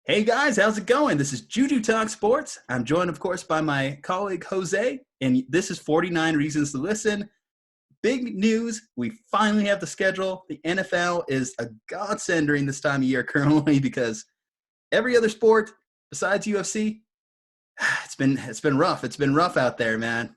Hey guys, how's it going? This is Juju Talk Sports. I'm joined, of course, by my colleague Jose, and this is 49 Reasons to Listen. Big news. We finally have the schedule. The NFL is a godsend during this time of year currently because every other sport besides UFC, it's been rough. It's been rough out there, man.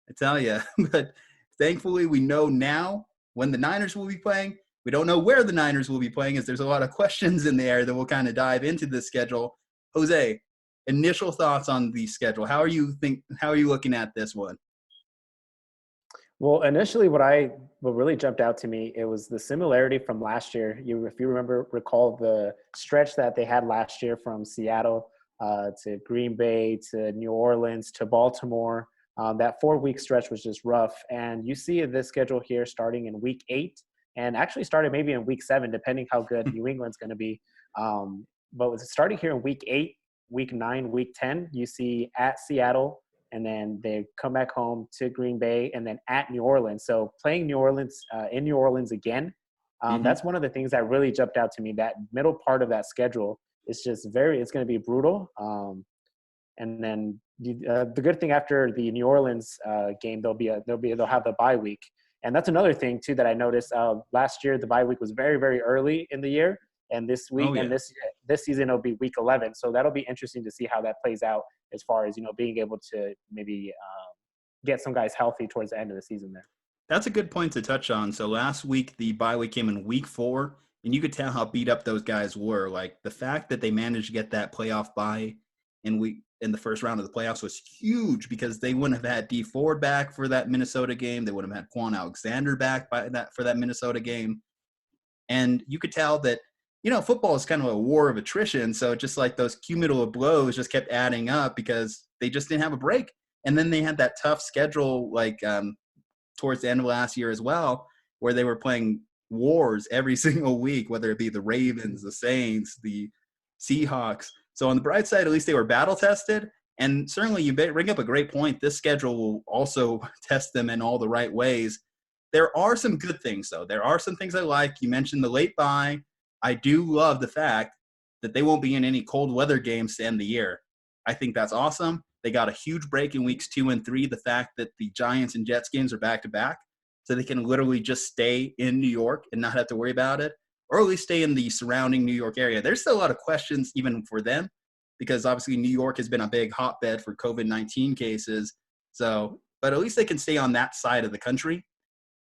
I tell you. But thankfully, we know now when the Niners will be playing. We don't know where the Niners will be playing, as there's a lot of questions in the air that we'll kind of dive into this schedule. Jose, initial thoughts on the schedule. How are you looking at this one? Well, initially, what really jumped out to me, it was the similarity from last year. If you recall the stretch that they had last year from Seattle to Green Bay to New Orleans to Baltimore. That 4-week stretch was just rough, and you see this schedule here starting in week 8, and actually started maybe in week 7, depending how good New England's going to be. But with starting here in week 8, week 9, week 10, you see at Seattle, and then they come back home to Green Bay, and then at New Orleans. So playing New Orleans in New Orleans again, Mm-hmm. that's one of the things that really jumped out to me. That middle part of that schedule is just it's going to be brutal. And then the good thing after the New Orleans game, they'll have the bye week, and that's another thing too that I noticed. Last year the bye week was very very early in the year, and this week Oh and yeah. this season it'll be week 11. So that'll be interesting to see how that plays out as far as being able to maybe get some guys healthy towards the end of the season there. That's a good point to touch on. So last week, the bye week came in week 4, and you could tell how beat up those guys were. Like the fact that they managed to get that playoff bye in the first round of the playoffs was huge because they wouldn't have had D Ford back for that Minnesota game. They would have had Quan Alexander back for that Minnesota game. And you could tell that, football is kind of a war of attrition. So just like those cumulative blows just kept adding up because they just didn't have a break. And then they had that tough schedule, towards the end of last year as well, where they were playing wars every single week, whether it be the Ravens, the Saints, the Seahawks. So on the bright side, at least they were battle tested. And certainly you bring up a great point. This schedule will also test them in all the right ways. There are some good things, though. There are some things I like. You mentioned the late bye. I do love the fact that they won't be in any cold weather games to end the year. I think that's awesome. They got a huge break in weeks 2 and 3. The fact that the Giants and Jets games are back to back, so they can literally just stay in New York and not have to worry about it, or at least stay in the surrounding New York area. There's still a lot of questions even for them because obviously New York has been a big hotbed for COVID-19 cases. So, but at least they can stay on that side of the country.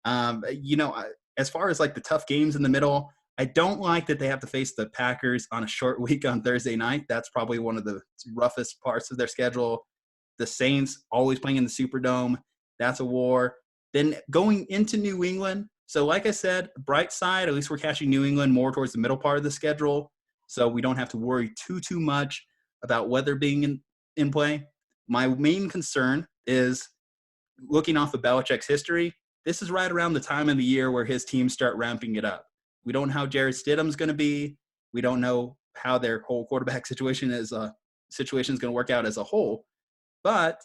As far as like the tough games in the middle, I don't like that they have to face the Packers on a short week on Thursday night. That's probably one of the roughest parts of their schedule. The Saints always playing in the Superdome. That's a war. Then going into New England. So like I said, bright side, at least we're catching New England more towards the middle part of the schedule. So we don't have to worry too much about weather being in play. My main concern is looking off of Belichick's history. This is right around the time of the year where his teams start ramping it up. We don't know how Jared Stidham's going to be. We don't know how their whole quarterback situation is going to work out as a whole. But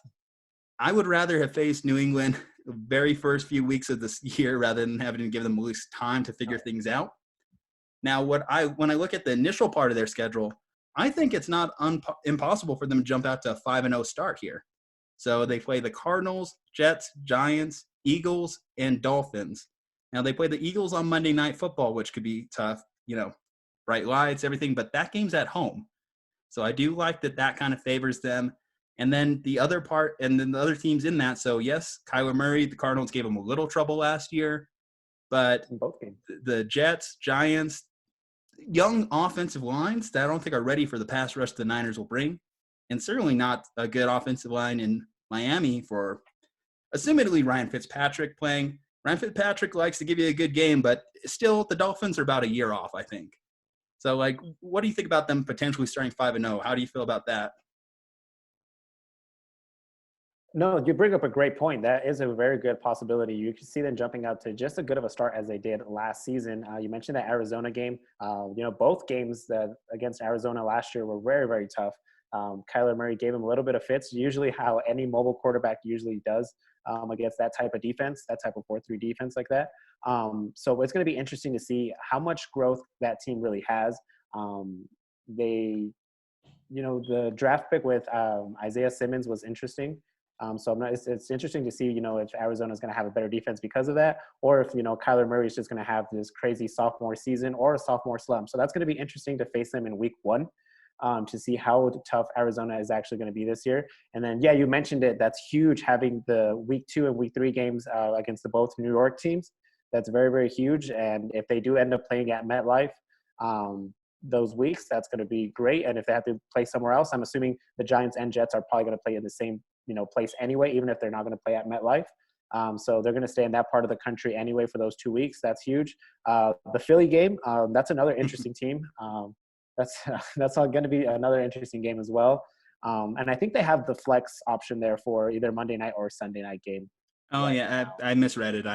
I would rather have faced New England the very first few weeks of this year rather than having to give them at least time to figure things out. Now, when I look at the initial part of their schedule, I think it's not impossible for them to jump out to a 5-0 start here. So they play the Cardinals, Jets, Giants, Eagles, and Dolphins. Now they play the Eagles on Monday Night Football, which could be tough, bright lights, everything, but that game's at home. So I do like that kind of favors them. And then the other part, and then the other teams in that. So yes, Kyler Murray, the Cardinals gave him a little trouble last year, but In both games. the Jets, Giants, young offensive lines that I don't think are ready for the pass rush the Niners will bring, and certainly not a good offensive line in Miami for assumedly Ryan Fitzpatrick playing. Ryan Fitzpatrick likes to give you a good game, but still the Dolphins are about a year off, I think. So, what do you think about them potentially starting 5-0? How do you feel about that? No, you bring up a great point. That is a very good possibility. You can see them jumping out to just as good of a start as they did last season. You mentioned that Arizona game. Both games that against Arizona last year were very, very tough. Kyler Murray gave him a little bit of fits, usually how any mobile quarterback usually does against that type of defense, that type of 4-3 defense like that. So it's going to be interesting to see how much growth that team really has. they, the draft pick with Isaiah Simmons was interesting. So it's interesting to see, if Arizona is going to have a better defense because of that, or if, Kyler Murray is just going to have this crazy sophomore season or a sophomore slump. So that's going to be interesting to face them in week 1, to see how tough Arizona is actually going to be this year. And then, yeah, you mentioned it. That's huge, having the week 2 and week 3 games against the both New York teams. That's very, very huge. And if they do end up playing at MetLife, those weeks, that's going to be great. And if they have to play somewhere else, I'm assuming the Giants and Jets are probably going to play in the same place anyway, even if they're not going to play at MetLife. So they're going to stay in that part of the country anyway for those 2 weeks. That's huge. The Philly game, that's another interesting team. That's going to be another interesting game as well. And I think they have the flex option there for either Monday night or Sunday night game. Oh yeah, I misread it.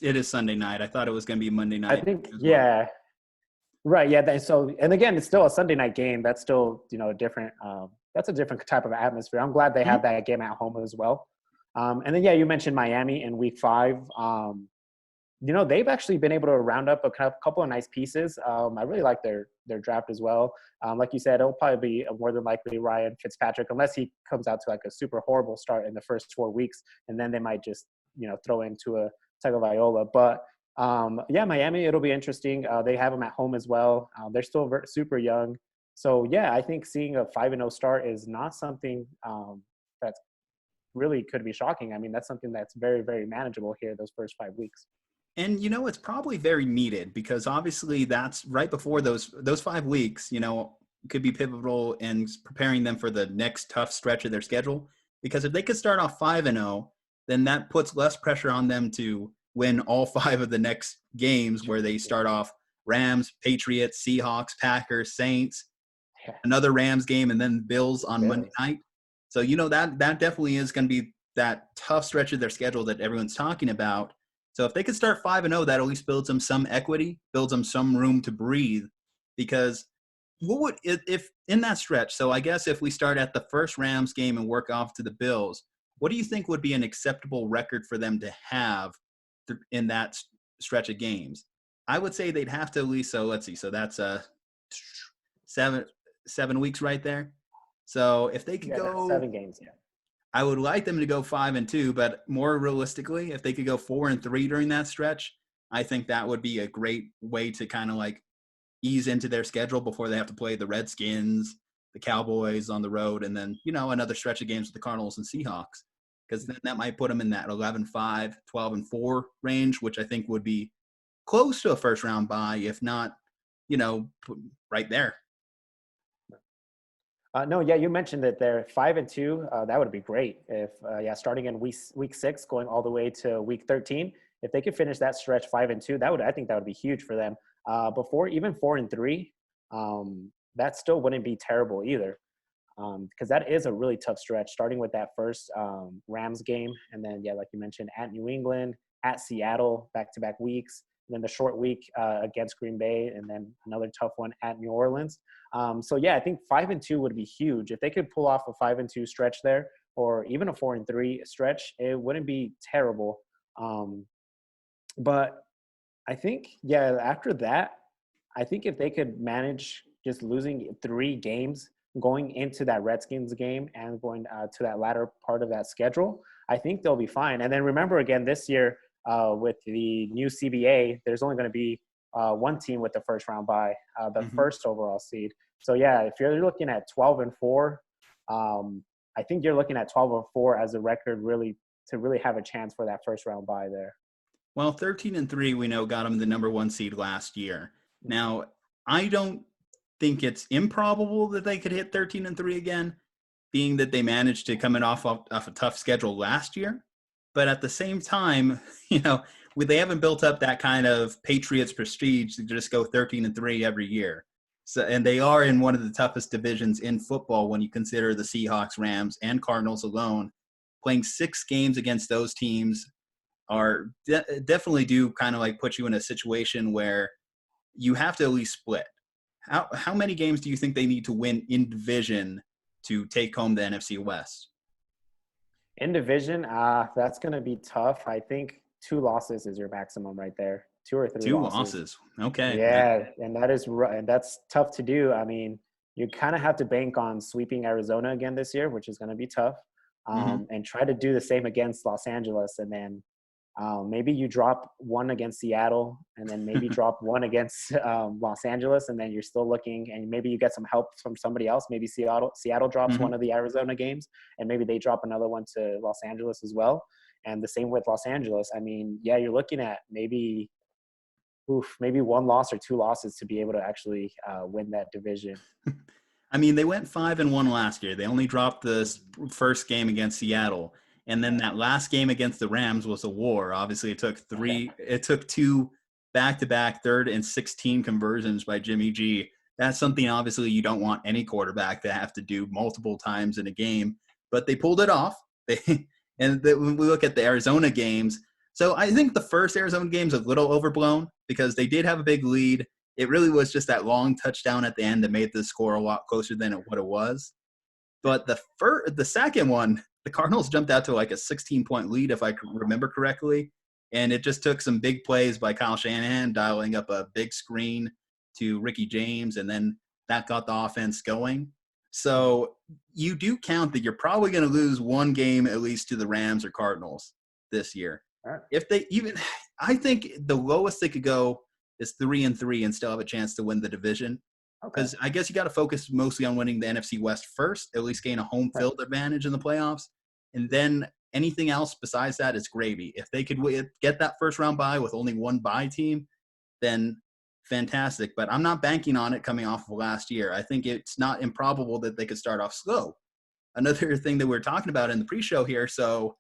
It is Sunday night. I thought it was going to be Monday night. I think, yeah. Right. Yeah. So, and again, it's still a Sunday night game. That's still, a different, that's a different type of atmosphere. I'm glad they have that game at home as well. And then, yeah, you mentioned Miami in week 5. They've actually been able to round up a couple of nice pieces. I really like their draft as well. Like you said, it'll probably be more than likely Ryan Fitzpatrick, unless he comes out to like a super horrible start in the first 4 weeks. And then they might just, throw into a Tagovailoa. But yeah, Miami, it'll be interesting. They have them at home as well. They're still super young. So, yeah, I think seeing a 5-0 start is not something that's really could be shocking. I mean, that's something that's very, very manageable here those first 5 weeks. And, it's probably very needed, because obviously that's right before those 5 weeks, could be pivotal in preparing them for the next tough stretch of their schedule. Because if they could start off 5-0, then that puts less pressure on them to win all 5 of the next games, where they start off Rams, Patriots, Seahawks, Packers, Saints, another Rams game, and then Bills on Monday night. So, that definitely is going to be that tough stretch of their schedule that everyone's talking about. So if they could start 5-0, that at least builds them some equity, builds them some room to breathe. Because what would, if in that stretch, so I guess if we start at the first Rams game and work off to the Bills, what do you think would be an acceptable record for them to have in that stretch of games? I would say they'd have to at least, so let's see, so that's 7 weeks right there. So if they could go 7 games, yeah. I would like them to go 5-2, but more realistically, if they could go 4-3 during that stretch, I think that would be a great way to kind of like ease into their schedule before they have to play the Redskins, the Cowboys on the road, and then, another stretch of games with the Cardinals and Seahawks, because then that might put them in that 11-5, 12-4 range, which I think would be close to a first round bye, if not, right there. No, yeah, you mentioned that they're 5-2. That would be great if, starting in week 6, going all the way to week 13, if they could finish that stretch 5-2, I think that would be huge for them. Before even 4-3, that still wouldn't be terrible either, because that is a really tough stretch. Starting with that first Rams game, and then like you mentioned, at New England, at Seattle, back-to-back weeks. And then the short week against Green Bay, and then another tough one at New Orleans. So, yeah, I think 5-2 would be huge. If they could pull off a 5-2 stretch there, or even a 4-3 stretch, it wouldn't be terrible. But I think, after that, I think if they could manage just losing 3 games going into that Redskins game and going to that latter part of that schedule, I think they'll be fine. And then remember, again, this year, with the new CBA, there's only going to be one team with the first round bye, the first overall seed. So, if you're looking at 12-4, I think you're looking at 12-4 as a record to really have a chance for that first round bye there. Well, 13-3, we know, got them the number 1 seed last year. Now, I don't think it's improbable that they could hit 13-3 again, being that they managed to come in off a tough schedule last year. But at the same time, they haven't built up that kind of Patriots prestige to just go 13-3 every year. So, and they are in one of the toughest divisions in football when you consider the Seahawks, Rams, and Cardinals alone. Playing 6 games against those teams are definitely do kind of like put you in a situation where you have to at least split. How many games do you think they need to win in division to take home the NFC West? In division, that's going to be tough. I think 2 losses is your maximum right there. 2 or 3 2 losses. losses. Okay. Yeah, and that's tough to do. I mean, you kind of have to bank on sweeping Arizona again this year, which is going to be tough, and try to do the same against Los Angeles. And then maybe you drop one against Seattle, and then maybe drop one against Los Angeles, and then you're still looking, and maybe you get some help from somebody else. Maybe Seattle drops one of the Arizona games, and maybe they drop another one to Los Angeles as well. And the same with Los Angeles. I mean, yeah, you're looking at maybe one loss or two losses to be able to actually win that division. I mean, they went 5-1 last year. They only dropped the first game against Seattle. And then that last game against the Rams was a war. Obviously, it took two back-to-back 3rd and 16 conversions by Jimmy G. That's something, obviously, you don't want any quarterback to have to do multiple times in a game. But they pulled it off. When we look at the Arizona games, so I think the first Arizona game is a little overblown because they did have a big lead. It really was just that long touchdown at the end that made the score a lot closer than what it was. But the second one, the Cardinals jumped out to like a 16-point lead, if I remember correctly. And it just took some big plays by Kyle Shanahan, dialing up a big screen to Ricky James, and then that got the offense going. So you do count that you're probably going to lose one game at least to the Rams or Cardinals this year. Right. I think the lowest they could go is 3-3 and still have a chance to win the division. Because I guess you got to focus mostly on winning the NFC West first, at least gain a home field advantage in the playoffs. And then anything else besides that is gravy. If they could get that first round bye with only one bye team, then fantastic. But I'm not banking on it coming off of last year. I think it's not improbable that they could start off slow. Another thing that we were talking about in the pre-show here, so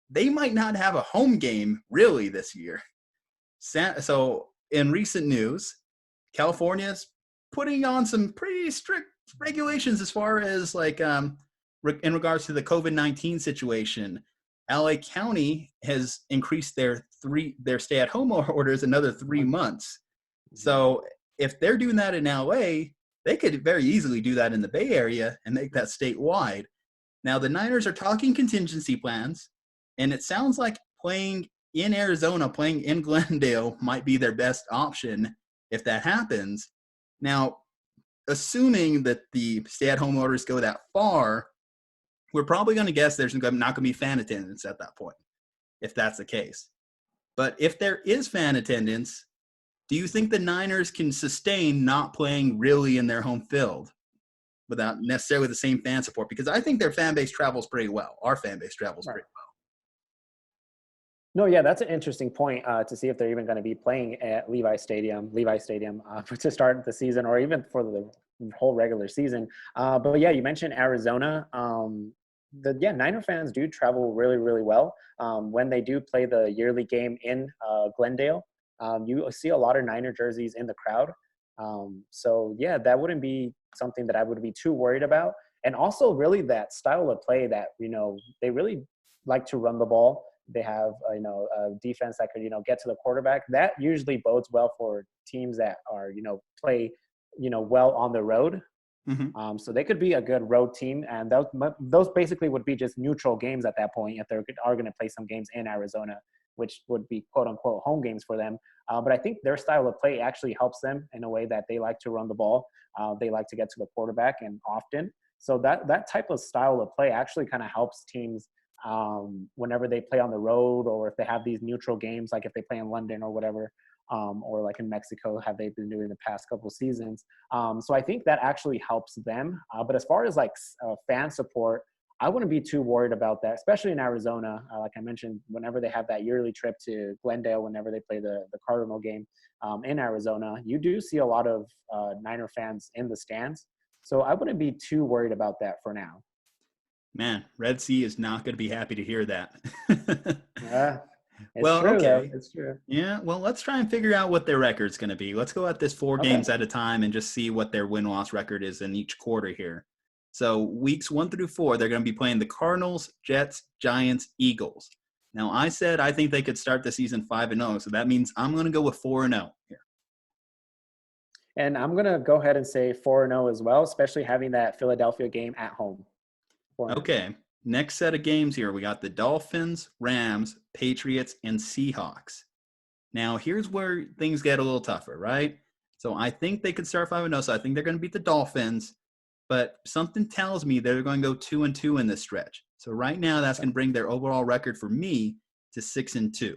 they might not have a home game really this year. So in recent news, California's putting on some pretty strict regulations as far as like in regards to the COVID-19 situation. LA County has increased their stay-at-home orders another 3 months. So if they're doing that in LA, they could very easily do that in the Bay Area and make that statewide. Now the Niners are talking contingency plans, and it sounds like playing in Arizona, playing in Glendale might be their best option if that happens. Now, assuming that the stay-at-home orders go that far, we're probably going to guess there's not going to be fan attendance at that point, if that's the case. But if there is fan attendance, do you think the Niners can sustain not playing really in their home field without necessarily the same fan support? Because I think their fan base travels pretty well. Our fan base travels pretty well. No, yeah, that's an interesting point to see if they're even going to be playing at Levi Stadium to start the season or even for the whole regular season. But yeah, you mentioned Arizona. Niner fans do travel really, really well. When they do play the yearly game in Glendale, you see a lot of Niner jerseys in the crowd. So yeah, that wouldn't be something that I would be too worried about. And also really that style of play that, they really like to run the ball. They have, a defense that could, get to the quarterback. That usually bodes well for teams that are, play, well on the road. Mm-hmm. So they could be a good road team. And those basically would be just neutral games at that point if they are going to play some games in Arizona, which would be quote unquote home games for them. But I think their style of play actually helps them in a way that they like to run the ball. They like to get to the quarterback and often. So that type of style of play actually kind of helps teams whenever they play on the road, or if they have these neutral games, like if they play in London or whatever, or like in Mexico, have they been doing the past couple seasons. So I think that actually helps them. But as far as like fan support, I wouldn't be too worried about that, especially in Arizona. Like I mentioned, whenever they have that yearly trip to Glendale, whenever they play the Cardinal game in Arizona, you do see a lot of Niner fans in the stands. So I wouldn't be too worried about that for now. Man, Red Sea is not going to be happy to hear that. It's true, okay. It's true. Yeah, well, let's try and figure out what their record's going to be. Let's go at this 4 games at a time and just see what their win-loss record is in each quarter here. So weeks 1 through 4, they're going to be playing the Cardinals, Jets, Giants, Eagles. Now, I said I think they could start the season 5-0, so that means I'm going to go with 4-0 here. And I'm going to go ahead and say 4-0 as well, especially having that Philadelphia game at home. 4-0. Okay, next set of games here. We got the Dolphins, Rams, Patriots, and Seahawks. Now, here's where things get a little tougher, right? So I think they could start 5-0, so I think they're going to beat the Dolphins. but something tells me they're going to go 2-2 in this stretch. So right now, that's going to bring their overall record for me to 6-2.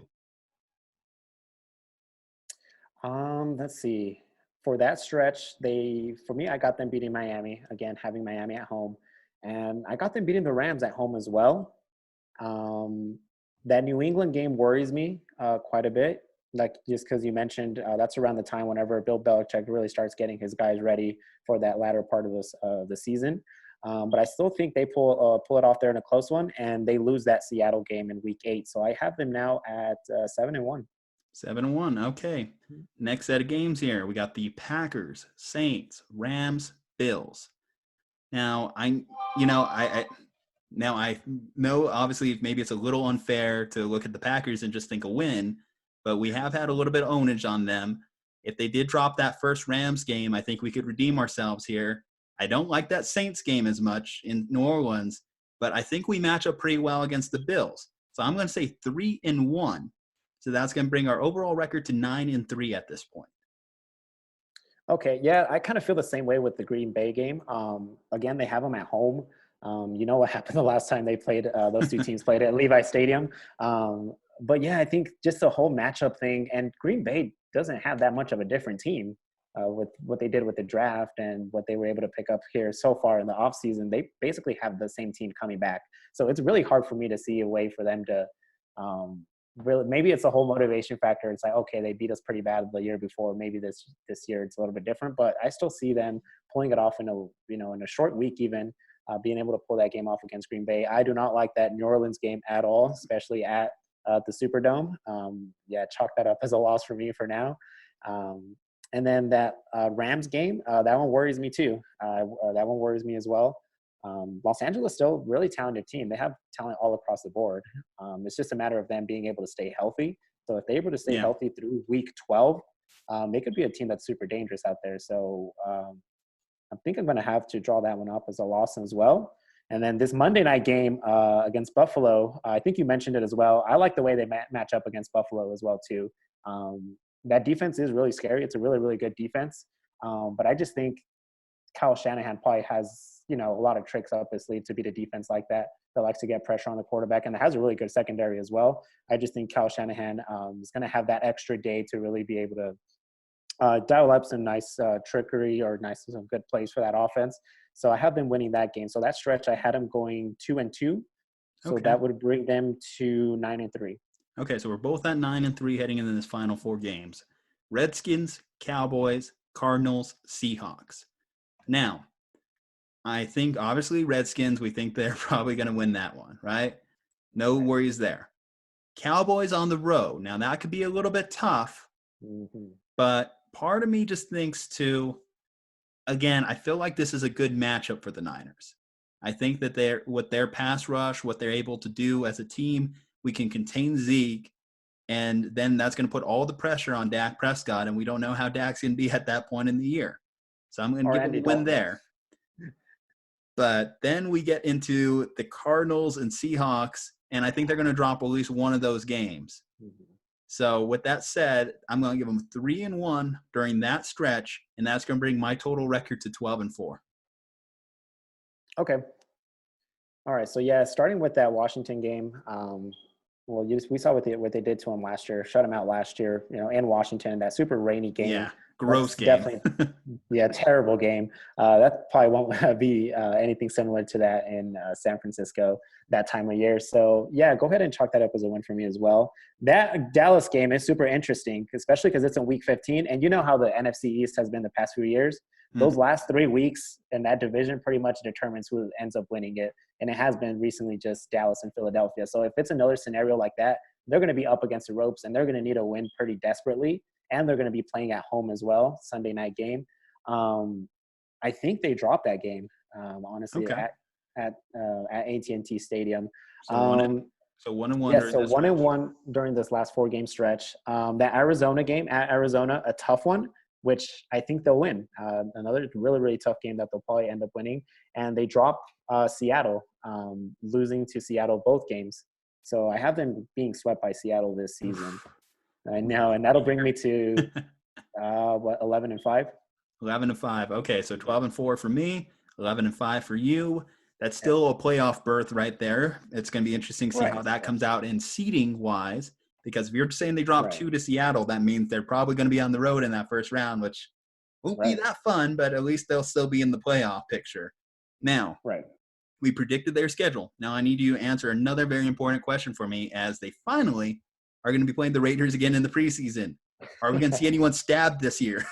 Let's see. For that stretch, for me, I got them beating Miami again, having Miami at home, and I got them beating the Rams at home as well. That New England game worries me quite a bit. Like just because you mentioned that's around the time whenever Bill Belichick really starts getting his guys ready for that latter part of the season. But I still think they pull it off there in a close one, and they lose that Seattle game in Week 8. So I have them now at 7-1. 7-1. Okay. Next set of games here. We got the Packers, Saints, Rams, Bills. Now I know obviously maybe it's a little unfair to look at the Packers and just think a win, but we have had a little bit of ownage on them. If they did drop that first Rams game, I think we could redeem ourselves here. I don't like that Saints game as much in New Orleans, but I think we match up pretty well against the Bills. So I'm going to say 3-1. So that's going to bring our overall record to 9-3 at this point. Okay, yeah, I kind of feel the same way with the Green Bay game. Again, they have them at home. You know what happened the last time they played, those two teams played at Levi Stadium. But yeah, I think just the whole matchup thing, and Green Bay doesn't have that much of a different team with what they did with the draft and what they were able to pick up here so far in the offseason. They basically have the same team coming back. So it's really hard for me to see a way for them to really, maybe it's a whole motivation factor. It's like, okay, they beat us pretty bad the year before. Maybe this year it's a little bit different, but I still see them pulling it off in a short week, even being able to pull that game off against Green Bay. I do not like that New Orleans game at all, especially at the Superdome. Chalk that up as a loss for me for now. And then that Rams game, that one worries me too. That one worries me as well. Los Angeles still really talented team. They have talent all across the board. It's just a matter of them being able to stay healthy. So if they're able to stay healthy through week 12, they could be a team that's super dangerous out there. So I think I'm going to have to draw that one up as a loss as well. And then this Monday night game against Buffalo, I think you mentioned it as well. I like the way they match up against Buffalo as well too. That defense is really scary. It's a really, really good defense. But I just think Kyle Shanahan probably has a lot of tricks up his sleeve to beat a defense like that likes to get pressure on the quarterback and that has a really good secondary as well. I just think Kyle Shanahan is going to have that extra day to really be able to dial up some nice trickery or some good plays for that offense. So I have them winning that game. So that stretch, I had them going 2-2. So that would bring them to 9-3. Okay, so we're both at 9-3 heading into this final 4 games. Redskins, Cowboys, Cardinals, Seahawks. Now, I think obviously Redskins, we think they're probably going to win that one, right? No worries there. Cowboys on the road. Now, that could be a little bit tough, but part of me just thinks too, again, I feel like this is a good matchup for the Niners. I think that with their pass rush, what they're able to do as a team, we can contain Zeke, and then that's going to put all the pressure on Dak Prescott, and we don't know how Dak's going to be at that point in the year. So I'm going to give them a win there. But then we get into the Cardinals and Seahawks, and I think they're going to drop at least one of those games. So with that said, I'm going to give them 3-1 during that stretch, and that's going to bring my total record to 12-4. Okay. All right. So yeah, starting with that Washington game, we saw what they did to them last year. Shut them out last year, in Washington. That super rainy game. Yeah, gross game. Definitely, terrible game. That probably won't be anything similar to that in San Francisco that time of year. So yeah, go ahead and chalk that up as a win for me as well. That Dallas game is super interesting, especially because it's in Week 15, and you know how the NFC East has been the past few years. Those last 3 weeks in that division pretty much determines who ends up winning it. And it has been recently just Dallas and Philadelphia. So if it's another scenario like that, they're going to be up against the ropes and they're going to need a win pretty desperately. And they're going to be playing at home as well, Sunday night game. I think they dropped that game, honestly, at AT&T Stadium. So 1-1. Yeah, so 1-1 during this last 4-game stretch. That Arizona game at Arizona, a tough one, which I think they'll win. Another really, really tough game that they'll probably end up winning. And they dropped Seattle, losing to Seattle both games. So I have them being swept by Seattle this season. I know, and that'll bring me to 11-5. 11-5. Okay, so 12-4 for me. 11-5 for you. That's still a playoff berth right there. It's going to be interesting to see Right. how that comes out in seeding wise, because if you're saying they dropped Right. 2 to Seattle, that means they're probably going to be on the road in that first round, which won't be Right. that fun, but at least they'll still be in the playoff picture. Now, Right. we predicted their schedule. Now I need you to answer another very important question for me, as they finally are going to be playing the Raiders again in the preseason. Are we going to see anyone stabbed this year?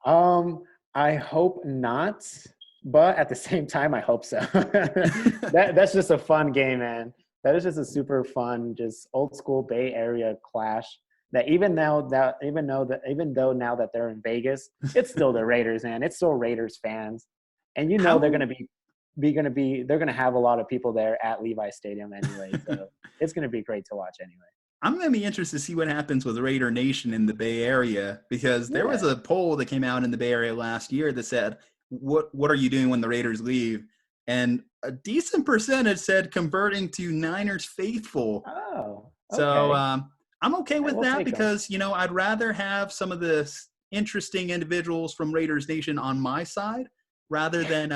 I hope not, but at the same time, I hope so. That's just a fun game, man. That is just a super fun, just old school Bay Area clash. That even though now that they're in Vegas, it's still the Raiders, man. It's still Raiders fans, and you know How they're gonna have a lot of people there at Levi Stadium anyway. So it's gonna be great to watch anyway. I'm going to be interested to see what happens with Raider Nation in the Bay Area, because there was Yeah. a poll that came out in the Bay Area last year that said, what are you doing when the Raiders leave? And a decent percentage said converting to Niners faithful. Oh, So okay. I'm okay with We'll that, take 'em. because, I'd rather have some of the interesting individuals from Raiders Nation on my side rather than,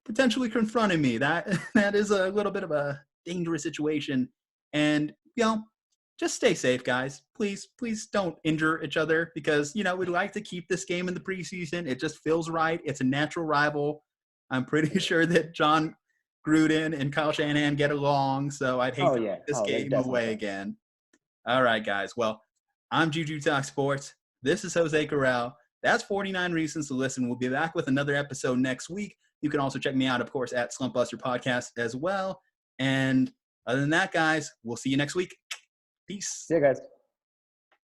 potentially confronting me. That is a little bit of a dangerous situation. And, just stay safe, guys. Please don't injure each other, because, we'd like to keep this game in the preseason. It just feels right. It's a natural rival. I'm pretty sure that John Gruden and Kyle Shanahan get along, so I'd hate to put this They're game definitely away friends. again. All right, guys. Well, I'm Juju Talk Sports. This is Jose Corral. That's 49 Reasons to Listen. We'll be back with another episode next week. You can also check me out, of course, at Slump Buster Podcast as well. And other than that, guys, we'll see you next week. Peace. See you guys.